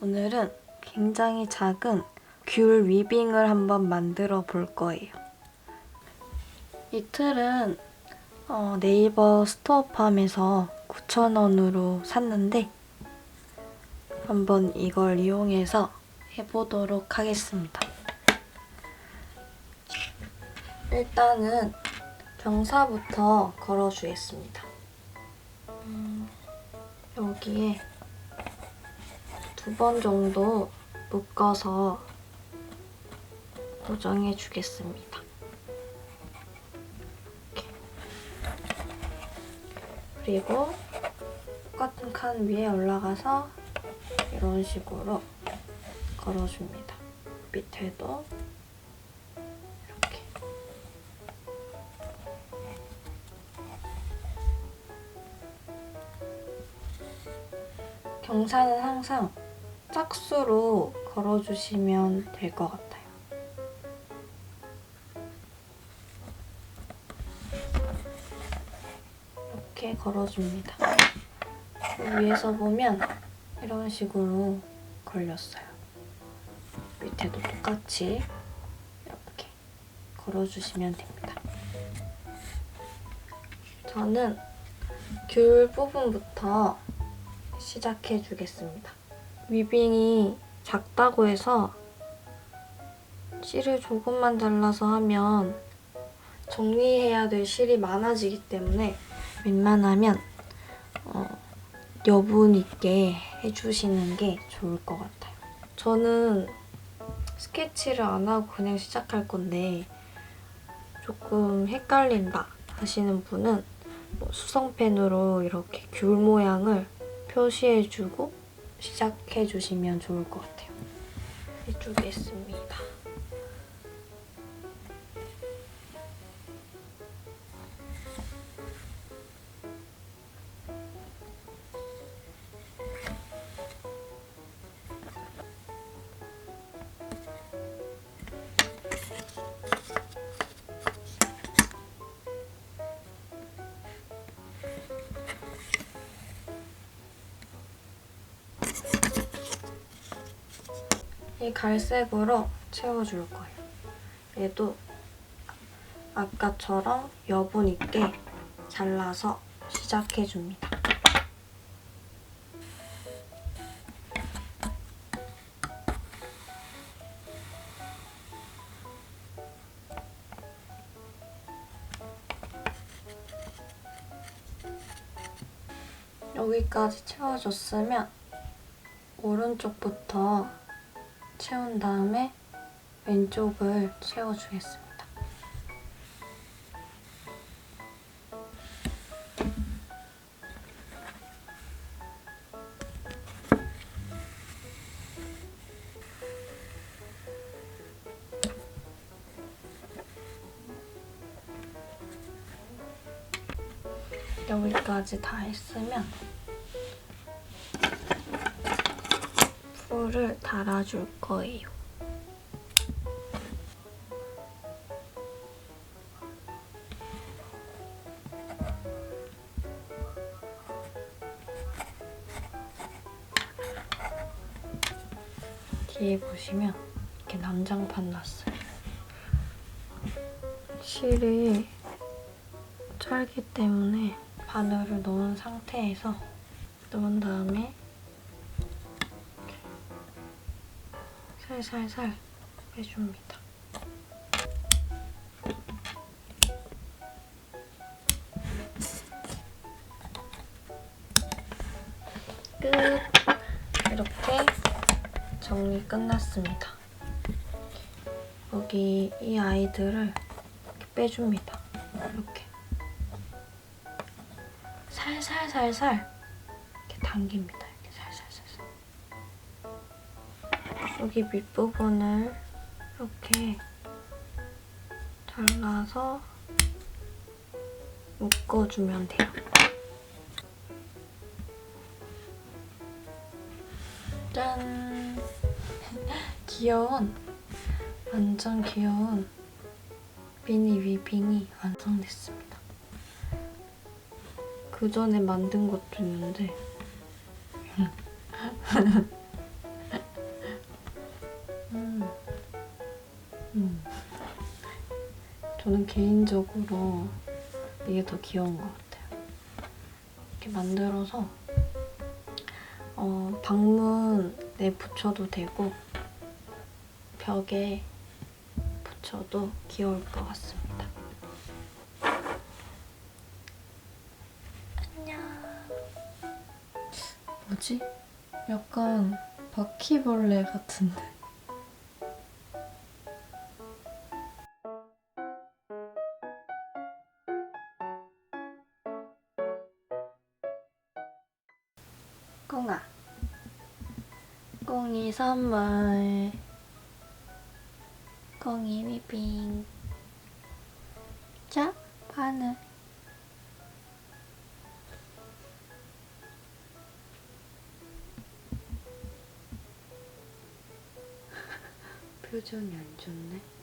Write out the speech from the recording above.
오늘은 굉장히 작은 귤 위빙을 한번 만들어 볼 거예요. 이 틀은 네이버 스토어팜에서 9,000원으로 샀는데 한번 이걸 이용해서 해보도록 하겠습니다. 일단은 경사부터 걸어주겠습니다. 여기에 2번 정도 묶어서 고정해 주겠습니다. 이렇게. 그리고 똑같은 칸 위에 올라가서 이런 식으로 걸어줍니다. 밑에도 이렇게. 경사는 항상 짝수로 걸어주시면 될 것 같아요. 이렇게 걸어줍니다. 위에서 보면 이런 식으로 걸렸어요. 밑에도 똑같이 이렇게 걸어주시면 됩니다. 저는 귤 부분부터 시작해 주겠습니다. 위빙이 작다고 해서 실을 조금만 잘라서 하면 정리해야 될 실이 많아지기 때문에 웬만하면 여분 있게 해주시는 게 좋을 것 같아요. 저는 스케치를 안 하고 그냥 시작할 건데 조금 헷갈린다 하시는 분은 수성펜으로 이렇게 귤 모양을 표시해주고 시작해주시면 좋을 것 같아요. 해주겠습니다. 이 갈색으로 채워줄 거예요. 얘도 아까처럼 여분 있게 잘라서 시작해줍니다. 여기까지 채워줬으면 오른쪽부터 채운 다음에 왼쪽을 채워주겠습니다. 여기까지 다 했으면 풀을 달아줄 거예요. 뒤에 보시면 이렇게 난장판 났어요. 실이 짧기 때문에 바늘을 넣은 상태에서 넣은 다음에 살살살 빼줍니다. 끝! 이렇게 정리 끝났습니다. 여기 이 아이들을 이렇게 빼줍니다. 이렇게 살살살살 이렇게 당깁니다. 이렇게 살살살살. 여기 밑부분을 이렇게 잘라서 묶어주면 돼요. 짠! 귀여운, 완전 귀여운 미니 위빙이 완성됐습니다. 그 전에 만든 것도 있는데 저는 개인적으로 이게 더 귀여운 것 같아요. 이렇게 만들어서 방문에 붙여도 되고 벽에 붙여도 귀여울 것 같습니다. 안녕. 뭐지? 약간 바퀴벌레 같은데? 꽁아. 꽁이 선물. 꽁이 위빙. 자, 바늘. 표정이 안 좋네.